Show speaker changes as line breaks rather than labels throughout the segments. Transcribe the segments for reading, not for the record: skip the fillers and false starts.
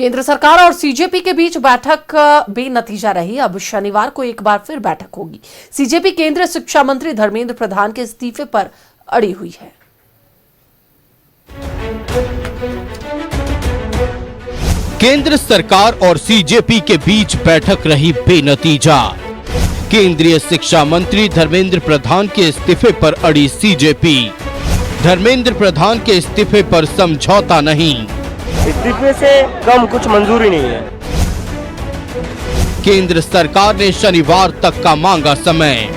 केंद्र सरकार और सीजेपी के बीच बैठक बेनतीजा रही। अब शनिवार को एक बार फिर बैठक होगी। सीजेपी केंद्रीय शिक्षा मंत्री धर्मेंद्र प्रधान के इस्तीफे पर अड़ी हुई है।
केंद्र सरकार और सीजेपी के बीच बैठक रही बेनतीजा। केंद्रीय शिक्षा मंत्री धर्मेंद्र प्रधान के इस्तीफे पर अड़ी सीजेपी। धर्मेंद्र प्रधान के इस्तीफे पर समझौता नहीं।
इस्तीफे से कम कुछ मंजूरी नहीं है।
केंद्र सरकार ने शनिवार तक का मांगा समय।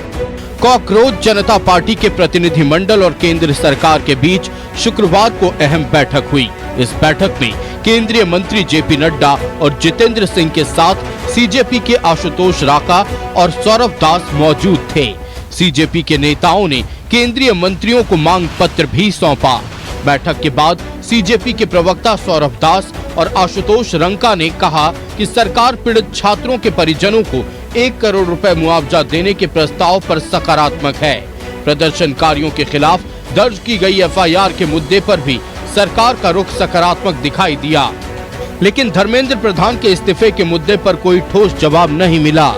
कॉकरोच जनता पार्टी के प्रतिनिधिमंडल और केंद्र सरकार के बीच शुक्रवार को अहम बैठक हुई। इस बैठक में केंद्रीय मंत्री जेपी नड्डा और जितेंद्र सिंह के साथ सीजेपी के आशुतोष राका और सौरभ दास मौजूद थे। सीजेपी के नेताओं ने केंद्रीय मंत्रियों को मांग पत्र भी सौंपा। बैठक के बाद सीजेपी के प्रवक्ता सौरभ दास और आशुतोष रंका ने कहा कि सरकार पीड़ित छात्रों के परिजनों को 1 करोड़ रुपए मुआवजा देने के प्रस्ताव पर सकारात्मक है। प्रदर्शनकारियों के खिलाफ दर्ज की गई एफआईआर के मुद्दे पर भी सरकार का रुख सकारात्मक दिखाई दिया, लेकिन धर्मेंद्र प्रधान के इस्तीफे के मुद्दे पर कोई ठोस जवाब नहीं मिला।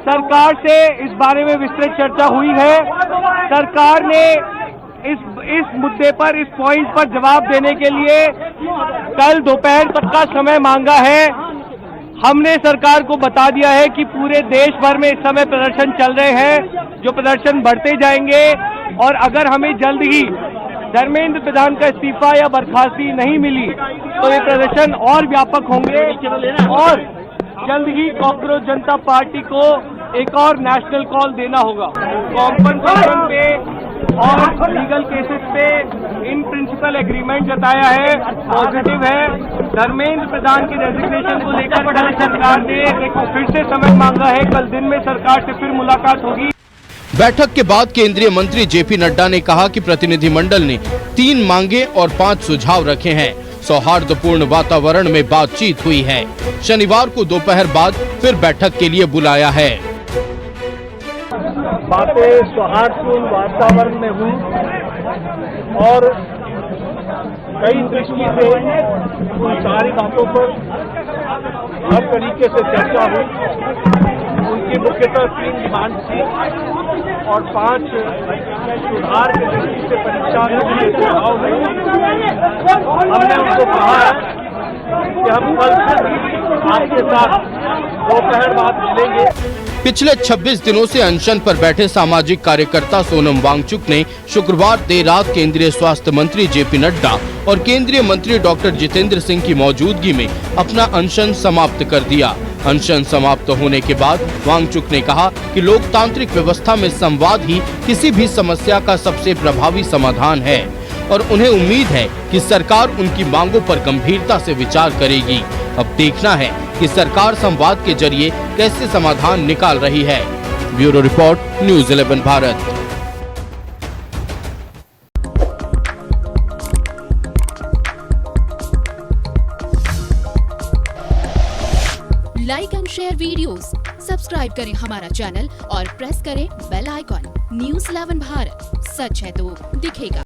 सरकार से इस बारे में विस्तृत चर्चा हुई है। सरकार ने इस मुद्दे पर, इस पॉइंट पर जवाब देने के लिए कल दोपहर तक का समय मांगा है। हमने सरकार को बता दिया है कि पूरे देश भर में इस समय प्रदर्शन चल रहे हैं, जो प्रदर्शन बढ़ते जाएंगे और अगर हमें जल्द ही धर्मेंद्र प्रधान का इस्तीफा या बर्खास्ती नहीं मिली तो ये प्रदर्शन और व्यापक होंगे और जल्द ही कॉकरोच जनता पार्टी को एक और नेशनल कॉल देना होगा। कॉम्पनसेशन पे और लीगल केसेस पे इन प्रिंसिपल एग्रीमेंट जताया है, पॉजिटिव है। धर्मेंद्र प्रधान की रेजिग्नेशन को लेकर कल सरकार ने फिर से समय मांगा है। कल दिन में सरकार से फिर मुलाकात होगी।
बैठक के बाद केंद्रीय मंत्री जेपी नड्डा ने कहा कि प्रतिनिधिमंडल ने 3 मांगे और 5 सुझाव रखे हैं। सौहार्दपूर्ण वातावरण में बातचीत हुई है। शनिवार को दोपहर बाद फिर बैठक के लिए बुलाया है।
बातें सौहार्दपूर्ण वातावरण में हुई और कई दृष्टि से उन सारी बातों पर हर तरीके से चर्चा हुई। उनकी मुख्यतः 3 डिमांड थी और 5 सुधार की दृष्टि से परीक्षा के सुझाव हुए। हमने उनको कहा है कि हम कल आपके साथ दोपहर बाद मिलेंगे।
पिछले 26 दिनों से अनशन पर बैठे सामाजिक कार्यकर्ता सोनम वांगचुक ने शुक्रवार देर रात केंद्रीय स्वास्थ्य मंत्री जेपी नड्डा और केंद्रीय मंत्री डॉक्टर जितेंद्र सिंह की मौजूदगी में अपना अनशन समाप्त कर दिया। अनशन समाप्त होने के बाद वांगचुक ने कहा कि लोकतांत्रिक व्यवस्था में संवाद ही किसी भी समस्या का सबसे प्रभावी समाधान है और उन्हें उम्मीद है कि सरकार उनकी मांगों पर गंभीरता से विचार करेगी। अब देखना है कि सरकार संवाद के जरिए कैसे समाधान निकाल रही है। Bureau report, news 11 Bharat.
Like and share videos, subscribe करें हमारा चैनल और प्रेस करें बेल आइकॉन। न्यूज़ 11 भारत, सच है तो दिखेगा।